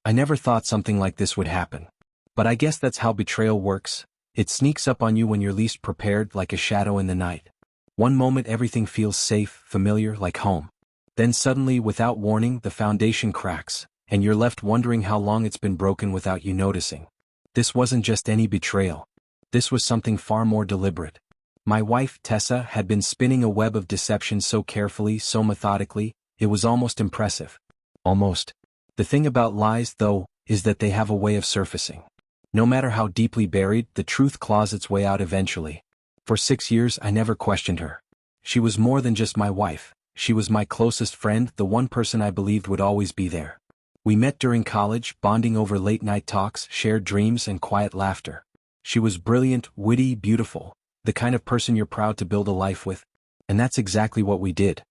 I never thought something like this would happen. But I guess that's how betrayal works. It sneaks up on you when you're least prepared, like a shadow in the night. One moment everything feels safe, familiar, like home. Then suddenly, without warning, the foundation cracks, and you're left wondering how long it's been broken without you noticing. This wasn't just any betrayal. This was something far more deliberate. My wife, Tessa, had been spinning a web of deception so carefully, so methodically, it was almost impressive. Almost. The thing about lies, though, is that they have a way of surfacing. No matter how deeply buried, the truth claws its way out eventually. For 6 years I never questioned her. She was more than just my wife. She was my closest friend, the one person I believed would always be there. We met during college, bonding over late-night talks, shared dreams, and quiet laughter. She was brilliant, witty, beautiful, the kind of person you're proud to build a life with. And that's exactly what we did.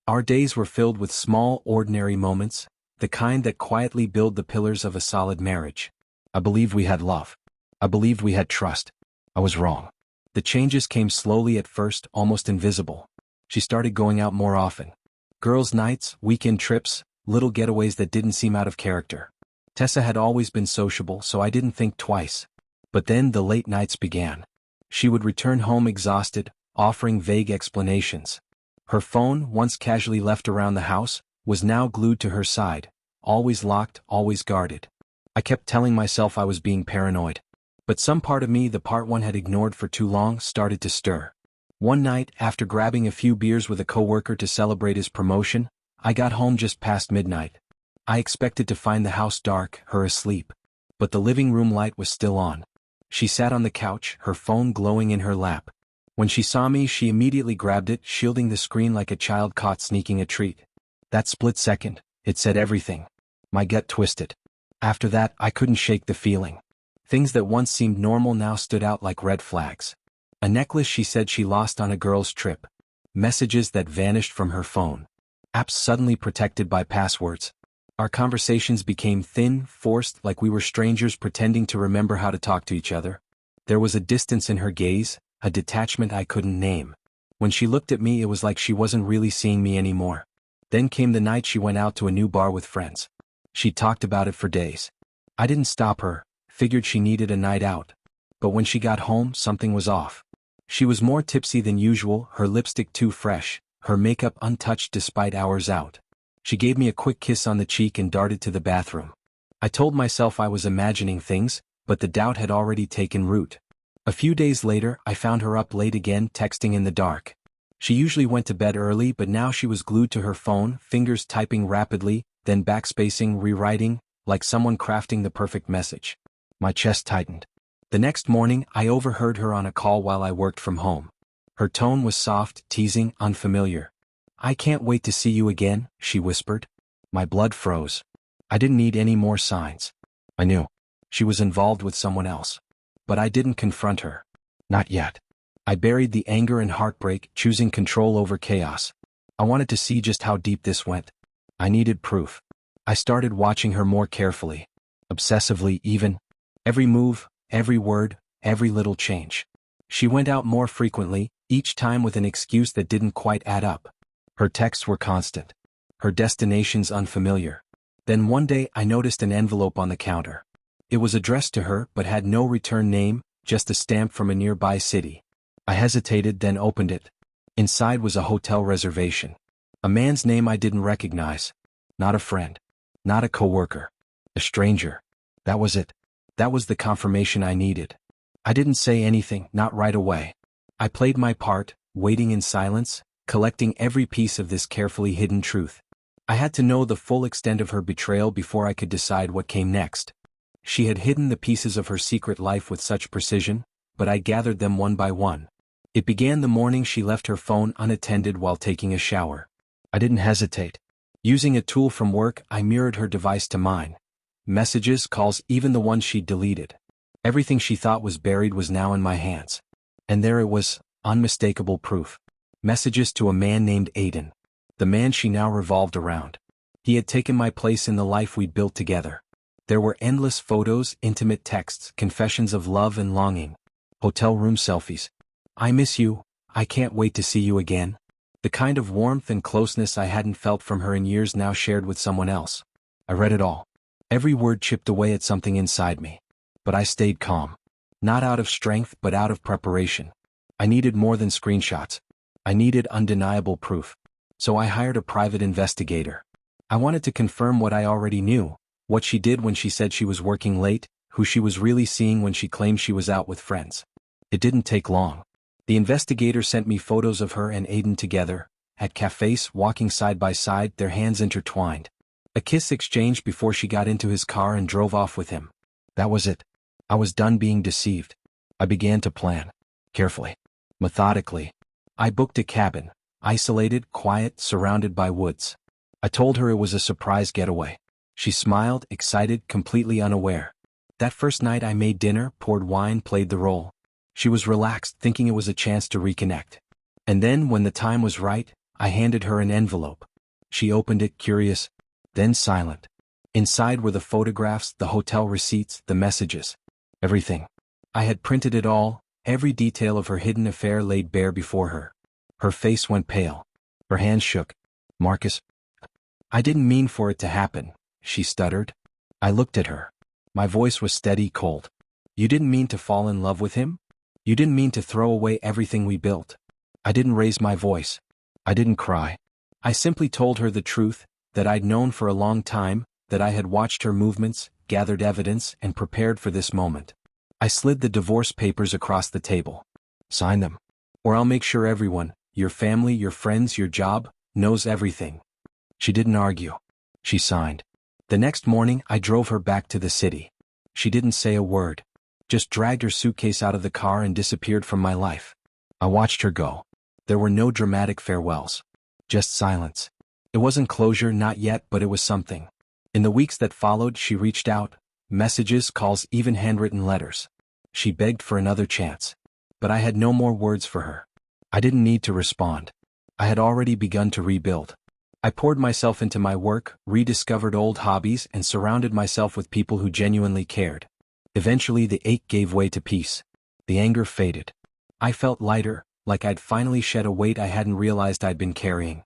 Our days were filled with small, ordinary moments, the kind that quietly build the pillars of a solid marriage. I believed we had love. I believed we had trust. I was wrong. The changes came slowly at first, almost invisible. She started going out more often. Girls' nights, weekend trips, little getaways that didn't seem out of character. Tessa had always been sociable, so I didn't think twice. But then the late nights began. She would return home exhausted, offering vague explanations. Her phone, once casually left around the house, was now glued to her side, always locked, always guarded. I kept telling myself I was being paranoid. But some part of me, the part one had ignored for too long, started to stir. One night, after grabbing a few beers with a coworker to celebrate his promotion, I got home just past midnight. I expected to find the house dark, her asleep. But the living room light was still on. She sat on the couch, her phone glowing in her lap. When she saw me, she immediately grabbed it, shielding the screen like a child caught sneaking a treat. That split second, it said everything. My gut twisted. After that, I couldn't shake the feeling. Things that once seemed normal now stood out like red flags. A necklace she said she lost on a girl's trip. Messages that vanished from her phone. Apps suddenly protected by passwords. Our conversations became thin, forced, like we were strangers pretending to remember how to talk to each other. There was a distance in her gaze, a detachment I couldn't name. When she looked at me, it was like she wasn't really seeing me anymore. Then came the night she went out to a new bar with friends. She talked about it for days. I didn't stop her, figured she needed a night out. But when she got home, something was off. She was more tipsy than usual, her lipstick too fresh, her makeup untouched despite hours out. She gave me a quick kiss on the cheek and darted to the bathroom. I told myself I was imagining things, but the doubt had already taken root. A few days later, I found her up late again, texting in the dark. She usually went to bed early, but now she was glued to her phone, fingers typing rapidly, then backspacing, rewriting, like someone crafting the perfect message. My chest tightened. The next morning, I overheard her on a call while I worked from home. Her tone was soft, teasing, unfamiliar. "I can't wait to see you again," she whispered. My blood froze. I didn't need any more signs. I knew. She was involved with someone else. But I didn't confront her. Not yet. I buried the anger and heartbreak, choosing control over chaos. I wanted to see just how deep this went. I needed proof. I started watching her more carefully. Obsessively even. Every move, every word, every little change. She went out more frequently, each time with an excuse that didn't quite add up. Her texts were constant. Her destinations unfamiliar. Then one day I noticed an envelope on the counter. It was addressed to her but had no return name, just a stamp from a nearby city. I hesitated, then opened it. Inside was a hotel reservation. A man's name I didn't recognize. Not a friend. Not a coworker. A stranger. That was it. That was the confirmation I needed. I didn't say anything, not right away. I played my part, waiting in silence, collecting every piece of this carefully hidden truth. I had to know the full extent of her betrayal before I could decide what came next. She had hidden the pieces of her secret life with such precision, but I gathered them one by one. It began the morning she left her phone unattended while taking a shower. I didn't hesitate. Using a tool from work, I mirrored her device to mine. Messages, calls, even the ones she'd deleted. Everything she thought was buried was now in my hands. And there it was, unmistakable proof. Messages to a man named Aiden. The man she now revolved around. He had taken my place in the life we'd built together. There were endless photos, intimate texts, confessions of love and longing. Hotel room selfies. "I miss you, I can't wait to see you again." The kind of warmth and closeness I hadn't felt from her in years now shared with someone else. I read it all. Every word chipped away at something inside me. But I stayed calm. Not out of strength but out of preparation. I needed more than screenshots. I needed undeniable proof. So I hired a private investigator. I wanted to confirm what I already knew, what she did when she said she was working late, who she was really seeing when she claimed she was out with friends. It didn't take long. The investigator sent me photos of her and Aiden together, at cafes walking side by side, their hands intertwined. A kiss exchanged before she got into his car and drove off with him. That was it. I was done being deceived. I began to plan. Carefully. Methodically. I booked a cabin. Isolated, quiet, surrounded by woods. I told her it was a surprise getaway. She smiled, excited, completely unaware. That first night I made dinner, poured wine, played the role. She was relaxed, thinking it was a chance to reconnect. And then, when the time was right, I handed her an envelope. She opened it, curious, then silent. Inside were the photographs, the hotel receipts, the messages. Everything. I had printed it all, every detail of her hidden affair laid bare before her. Her face went pale. Her hands shook. Marcus. I didn't mean for it to happen, she stuttered. I looked at her. My voice was steady, cold. You didn't mean to fall in love with him? You didn't mean to throw away everything we built? I didn't raise my voice. I didn't cry. I simply told her the truth, that I'd known for a long time, that I had watched her movements, gathered evidence, and prepared for this moment. I slid the divorce papers across the table. Sign them. Or I'll make sure everyone, your family, your friends, your job, knows everything. She didn't argue. She signed. The next morning I drove her back to the city. She didn't say a word. Just dragged her suitcase out of the car and disappeared from my life. I watched her go. There were no dramatic farewells. Just silence. It wasn't closure, not yet, but it was something. In the weeks that followed, she reached out. Messages, calls, even handwritten letters. She begged for another chance. But I had no more words for her. I didn't need to respond. I had already begun to rebuild. I poured myself into my work, rediscovered old hobbies, and surrounded myself with people who genuinely cared. Eventually the ache gave way to peace. The anger faded. I felt lighter, like I'd finally shed a weight I hadn't realized I'd been carrying.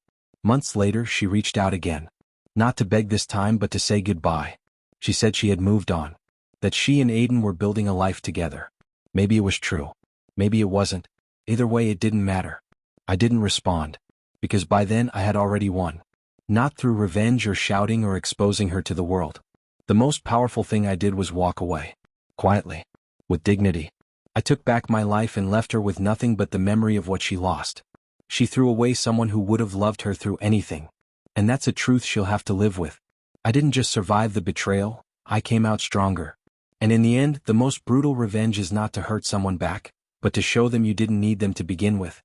Months later she reached out again. Not to beg this time but to say goodbye. She said she had moved on. That she and Aiden were building a life together. Maybe it was true. Maybe it wasn't. Either way, it didn't matter. I didn't respond. Because by then I had already won. Not through revenge or shouting or exposing her to the world. The most powerful thing I did was walk away. Quietly. With dignity. I took back my life and left her with nothing but the memory of what she lost. She threw away someone who would have loved her through anything. And that's a truth she'll have to live with. I didn't just survive the betrayal, I came out stronger. And in the end, the most brutal revenge is not to hurt someone back, but to show them you didn't need them to begin with.